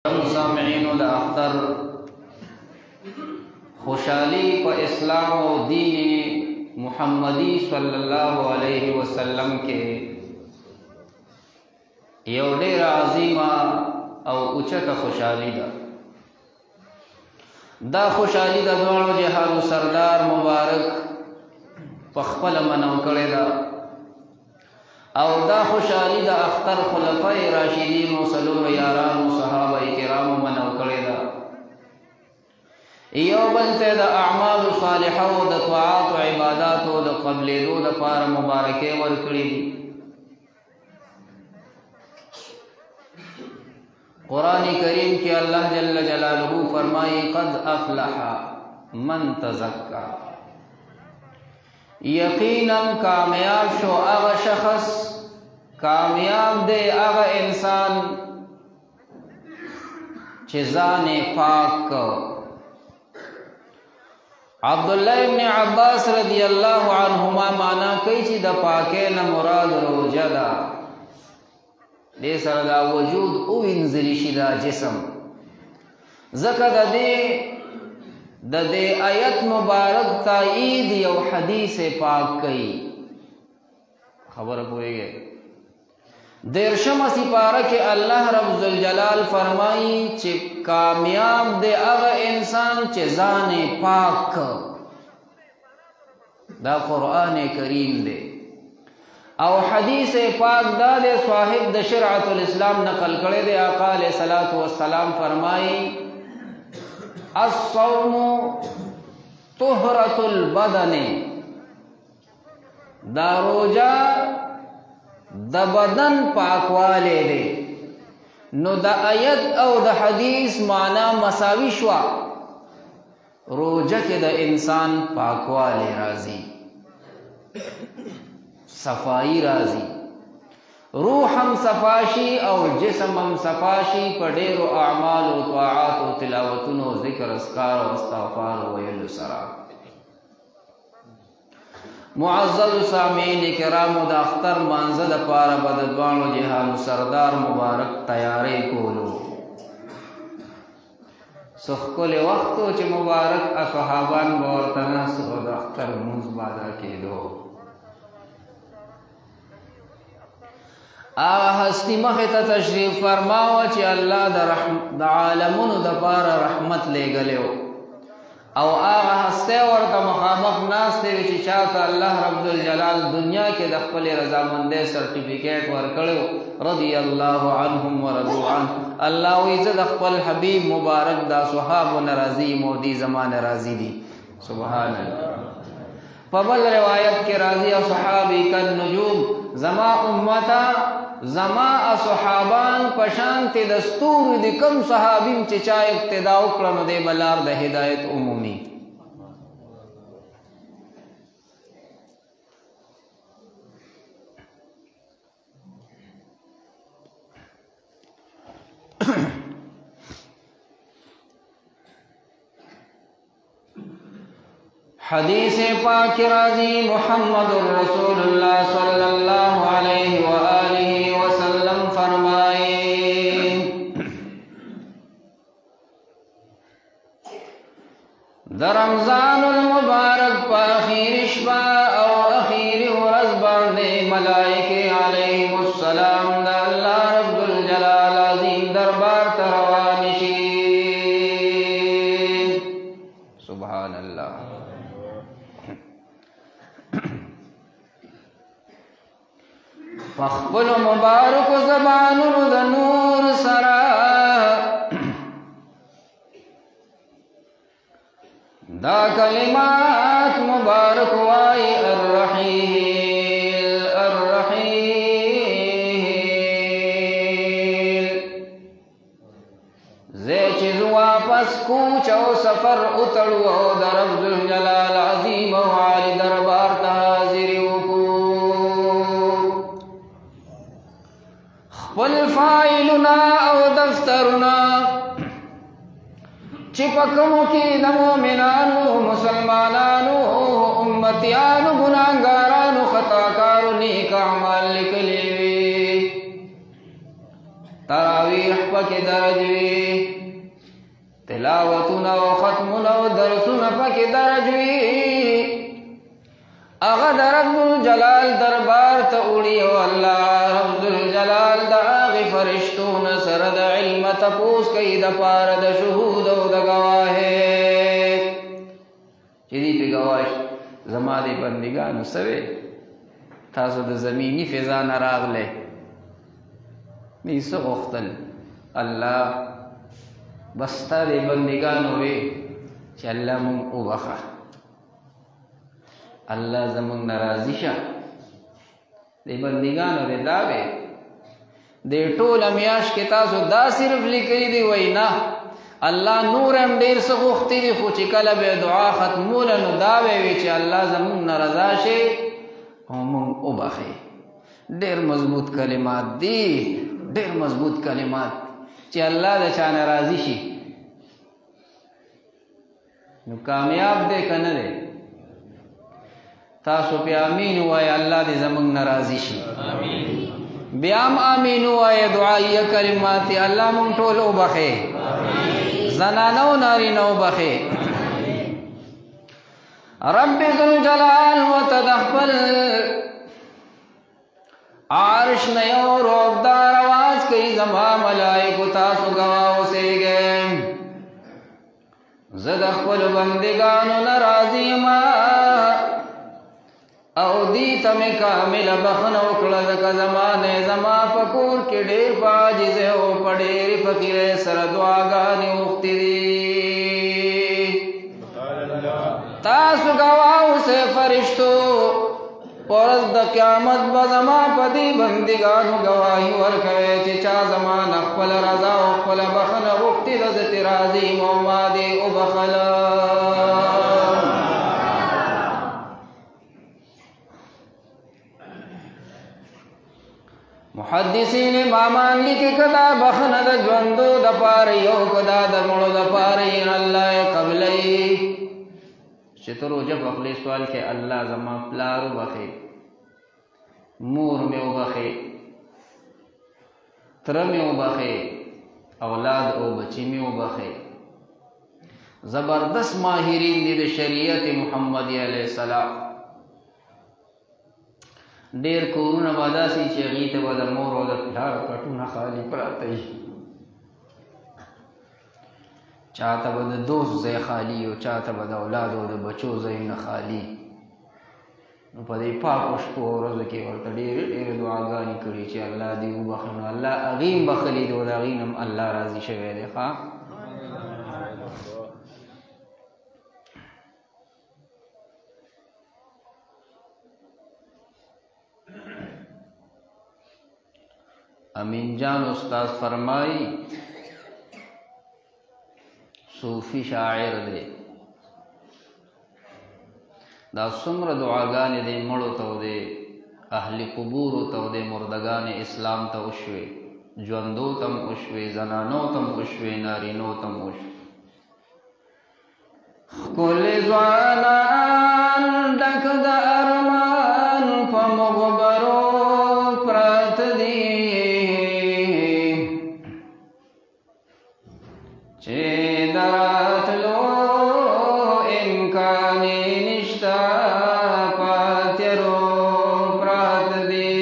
سامعینو د اختر خوشحالی په اسلام او دین محمدی صلی الله علیه وسلم کې یو ډېر عظیمه او اوچته خوشحالی ده. دا خوشحالی د دواړو جهانو سردار مبارک په خپله منو کړې ده او دا خوشحالی د اختر خلفای راشدین و څلورو یارانو صحابه کرامو منو کړې ده. یو بل ته د اعمال صالحه او د طاعات او عباداتو د قبلېدو دپاره مبارکۍ ورکړي دي. قرآن کریم کی اللہ جل جلالہ فرمائی قد افلح من تزکا، یقیناً کامیاب شو اغا شخص، کامیاب دے اغا انسان چیزان پاک کو. عبداللہ ابن عباس رضی اللہ عنہما مانا کئی چی دا پاکین مراد روجہ دا دے سر دا وجود او انزلی شی دا جسم ذکر دا دے آیت مبارک تائید یو حدیث پاک کئی خبر پوئے گئے. دیرشم سپارہ کے اللہ رب ذوالجلال فرمائی چے کامیاب دے اغا انسان چے زان پاک دا قرآن کریم دے او حدیث پاک دا دے صاحب دا شرعت الاسلام نقل کرے دے. آقا علیہ السلام فرمائی الصوم طہرۃ البدن، دا روجہ دا بدن پاکوالے دے. نو دا آیت او دا حدیث معنی مساوی شوا، روجہ کے دا انسان پاکوالے راضی، صفائی راضی، روح ہم صفاشی او جسم ہم صفاشی پڑیر و اعمال و طاعات و تلاوتن و ذکر اسکار و استغفار و ویل سرا. معزز سامعین کرام دا اختر مانزد پارا بددوان و جہان سردار مبارک تیارے کولو سخکل وقتو چه مبارک اصحابان بورتنا سو دا اختر منز بادا کے دو آغا ہستی مخیطا تشریف فرماو چه اللہ دا عالمون دا پارا رحمت لے گلیو او آغا ہستے ورطا مخامق ناستے وچی چاہتا اللہ رب الجلال دنیا کے دخپل رضامندے سرٹیفیکیٹ ورکڑو رضی اللہ عنہم ورضو عنہ. اللہ ویزد دخپل حبیب مبارک دا صحاب نرازی مودی زمان رازی دی. سبحان اللہ. فبل روایت کے راضی صحابی کن نجوم، زما امتا زما صحابان پشانت دستور دی کم صحابیم چچا اقتدا اکرن دے بلار دا ہدایت عمومی. حدیث پاک راضی محمد رسول اللہ صلی اللہ علیہ وآلہ وسلم فرمائے در رمضان المبارک پا اخیر شبا او اخیر ورزبان دے ملائکے علیہ السلام دا اللہ رب الجلال عظیم دربار تروانشین. سبحان اللہ. فخبل مبارک زبان دا نور سرا دا کلمات مبارک وائی الرحیل الرحیل زی چیز واپس کوچ او سفر اتڑو او در رب ذوالجلال عظیم و عالی دربار تحاضر والفائلنا او دفترنا چپکمو کی مومنانو مسلمانانو امتیانو گناہگارانو خطاکارو نیک اعمال لکلیوی تراویح پکې درج وي تلاوتونه او ختمونه او درسونه پکې درج وي هغه د رب الجلال دربار ته وړي او الله رب الجلال د هغې فرشتو نه سره د علم تپوس کوي دپاره د شهود او د ګواهۍ چې دې پې ګواه زما دې بندګانو څه وې تاسو د زمیني فضا نه راغلی دې څه غوښتل الله بس ستا دې بندګانو وې چې الله مونږ وبخه الله زمونږ نه راضي شه دې بندګانو دې دا وې دې ټوله میاشت کې تاسو دا صرف لیکلي دي وایي نه الله نور هم ډېر څه غوښتي دي خو چې کله به دعا ختموله نو دا به وي چې الله زمونږ نه رضا شي او مونږ وبخي ډېر مضبوط کلمات دي ډېر مضبوط کلمات چې الله د چا نه راضي شي نو کامیاب دی که نه دی تاسو پې امین ووایه الله دې زمونږ نه راضي شي بیا هم امین ووایه دعایه کلمات دي الله مونږ ټول وبخې زنانه او نارینه وبخې رب ذوالجلال ورته د خپل عرش نه یو روبدار اواز کوي زما ملایکو تاسو ګواه اوسېږئ زه د خپلو بندګانو نه راضي یم او دې ته مې کامله بخښنه وکړه ځکه زما نه زما په کور کې ډېر په عاجزۍ او په ډېرې فقیرۍ سره دعاګانې وختې دي تاسو ګواه اوسئ فرشتو په ورځ د قیامت به زما په دې بندګانو ګواهي ورکوئ چې چا زما نه خپله رضا او خپله بخښنه غوښتې ده زه ترې راضي یم او ما دې وبخلم محدثین امامان لیکي که دا بخښنه د ژوندو دپاره یو که دا د مړو دپاره یې الله یې قبلوي چې ته روژه په خولې سوال کې الله زما پلار وبخې مور مې وبخې تره مې وبخې اولاد او بچی مې وبخې زبردست ماهرین دي د شریعت محمدي علیه السلام ډېر کورونه به داسې چې هغې ته به د مور او د پلار کټونه خالي پراته وي چاته به د دوست ځای خالي او چاته به د اولاد او د بچو ځایونه خالي نو په دې پاکو شپو او ورځو کې ورته ډېرې ډېرې دعاګانې کړي چې الله دې وبخښي نو الله هغې هم بخښلي دي او د هغې نه هم الله راضي شوی دی ښه امین جان استاد فرمائی صوفی شاعر دی دا څومره دعاګانې دی مړو ته دی اهل قبورو ته دی مردګانې اسلام ته وشوې ژوندو ته هم وشوې زنانو ته هم وشوې نارینو ته هم وشوې ښکلې ځوانان ډک د ارمان په مغبرو پراته دي چې د راتلو امکان یې نشته په تیرو پراته دي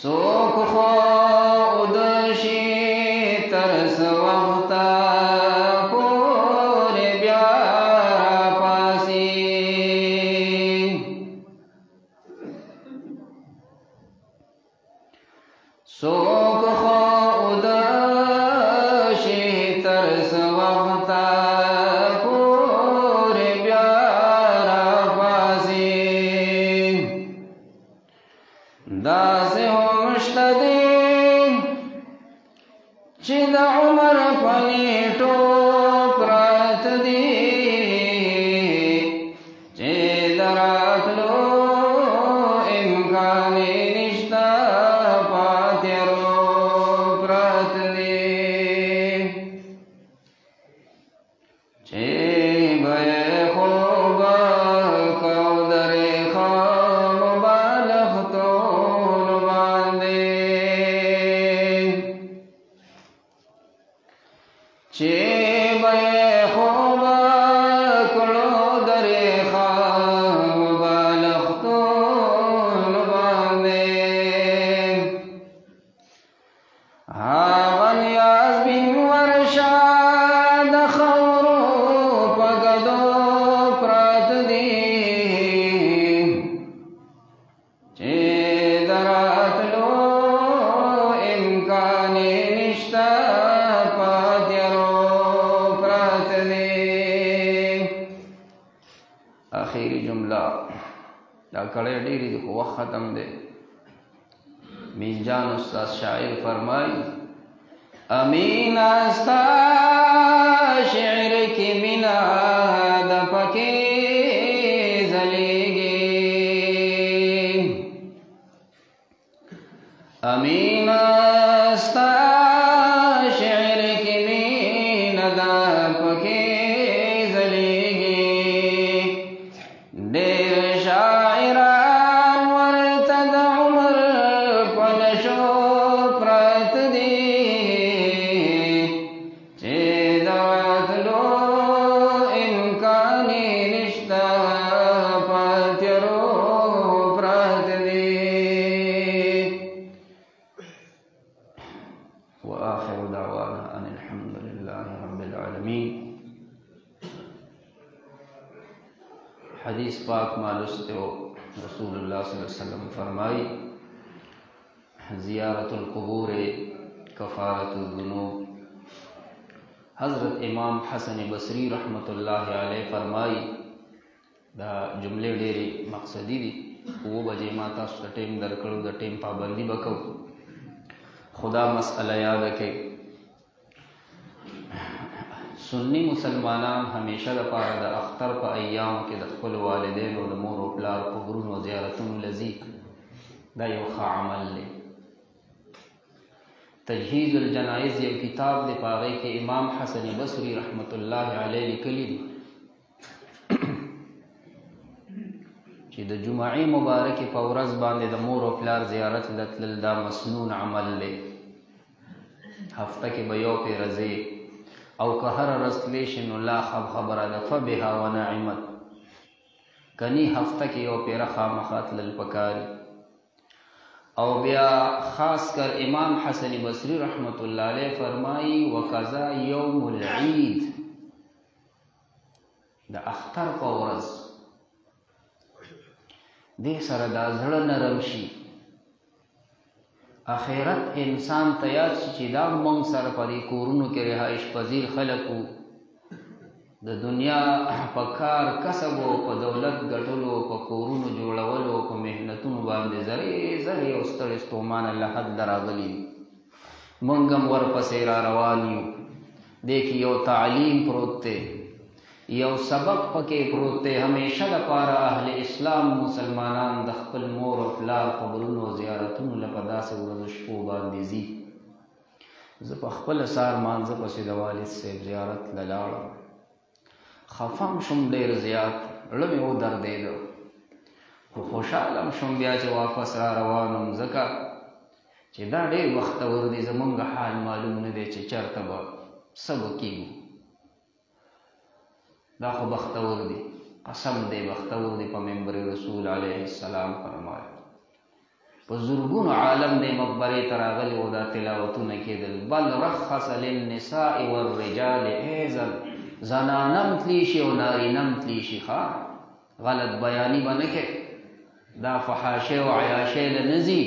څوک خو اوده شي تر څه وخته پورې بیا راپاڅي څوک خو اوده شي تر څه وخته پورې بیا راپاڅي داسې هم شته دي چې د عمر په نیټو پراته دي چې د راتلو امکان یې نشته په تیرو پراته دي چې به یې خوب کو درې خام بالښتو چې به خوب کړو درې خوا بالښتونو باندې هغه نیاز بین ورشه د خاورو په ګدو پراته دي چې د راتلو امکان یې نشته په تیارو پراته دي. آخري جمله دا کړی ډېرې دي خو وخت ختم دی. مینجان استاد شاعر فرمائی امین استا شعر کی بنا د پکې ځلېږي امین استا شعر کی بنا د پکې ځلېږي ډېر شاعران ورته د عمر په نشو پراته دي چې د راتلو امکان یې نشته په تیارو پراته دي. وآخر دعوانا ان الحمد لله رب العالمين. حدیث پاک معلومات ہو رسول اللہ صلی اللہ علیہ وسلم فرمائی زیارت القبور کفارت الذنوب. حضرت امام حسن بصری رحمت اللہ علیہ فرمائی دا جملے ډېرې مقصدی دي. 9 بجې ما تاسو ته ټیم درکړو د ټیم پابندي به کوو. خدا مسئله یاد کړئ سنی مسلمانان همیشه دپاره د اختر په ایامو کې د خپلو والدینو د مور او پلار قبرونو زیارتونو له ځي. دا یو ښه عمل دی. تجهیز الجنائز یو کتاب دی په هغې کې امام حسن بصري رحمت الله علیه لیکلي دي چې د جمعې مبارکې په ورځ باندې د مور او پلار زیارت له تلل دا مسنون عمل دی. هفته کې به یو پېره ځې او که هره ورځ تللی شي نو لا خبره ده فبها ونعمت. کني هفته کې یو پېره خامخا تلل پکار او بیا خاص کر امام حسن بصری رحمت الله علیه فرمایي وقضا یوم العید د اختر په ورځ دې سره دا زړه نرم شي آخرت انسان ته یاد شي چې دا موږ سره په دې کورونو کې رهایش پذیر خلک وو د دنیا په کار کسب او په دولت ګټلو په کورونو جوړولو په محنتونو باندې زرې زرې او ستړي ستومانه له حد راغلي موږ هم ورپسې را روان یو. دې کې یو تعلیم پروت دی یو سبق پکې پروت دی. همیشه دپاره اهل اسلام مسلمانان د خپل مور او پلار قبرونو زیارتونو له په داسې ورځو شپو باندې ځي. زه په خپله سهار مانځه پسې د والد صاحب زیارت له لاړم. خفه هم شوم ډېر زیات زړه مې ودردېده خو خوشحاله هم شوم بیا چې واپس را روانم ځکه چې دا ډېر بختور دی. زمونږ حال معلوم نه دی چې چېرته به څه به کېږو. دا خو بختور دی قسم دی بختور دی. په منبر رسول علیه السلام فرمایي په زرګونو عالم دی مقبرې ته راغلي و دا تلاوتونه کېدل. بل رخص للنساء والرجال ایضا زنانم تلی شي او نارینم تلی شي. غلط بیانی به نه کوې. دا فحاشۍ او عیاشۍ له نه ځي.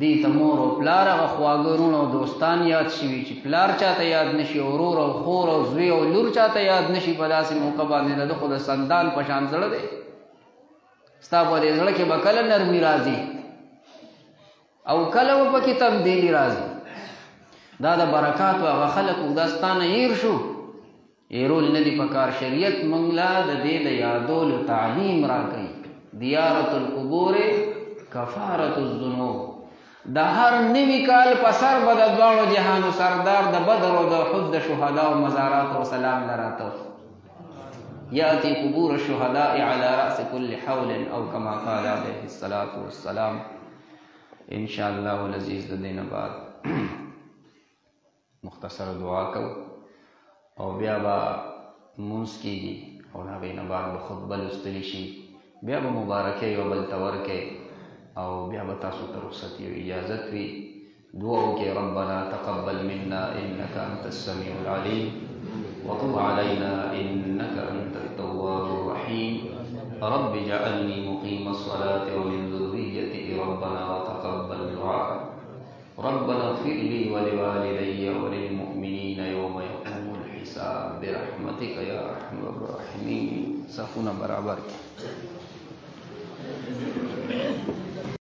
دې ته مور او پلار هغه خواږه وروڼه او دوستان یاد شوي چې پلار چاته یاد نه شي ورور او خور او زوی او لور چاته یاد نه شي په داسې موقع باندې. د خو د سندان په شان زړه دی. ستا په دې زړه کې به کله نرمي راځي او کله به پکې تبدیلي راځي. دا د برکاتو هغه خلک دا ستا نه هیر شو هیرول نه دي پکار. شریعت موږ له د دې د یادولو تعلیم راکوي. زیارت القبور کفارت الذنوب. د هر نوي کال په سر به د دواړو جهانو سردار د بدر او د احد د شهداو مزاراتو سلام نه راته. یأتی قبور الشهداء على رأس كل حول او کما قال علیه الصلاة والسلام. ان شاء الله العزیز د دې نه بعد مختصر دعا کو. او بیا به مونځ کېږي او د هغې نه بعد به خطبه لوستلی شي، بیا به مبارکۍ یو بل ته ورکئ او بیا به تاسو ته رخصتي او اجازت وي. دعا وکړئ ربنا تقبل منا انك انت السميع العليم وتب علينا انك انت التواب الرحيم رب اجعلني مقيم الصلاة ومن ذريتي ربنا وتقبل دعاء ربنا اغفر لي ولوالدي وللمؤمنين يوم يقوم الحساب برحمتك يا ارحم الراحمين. صفونه برابر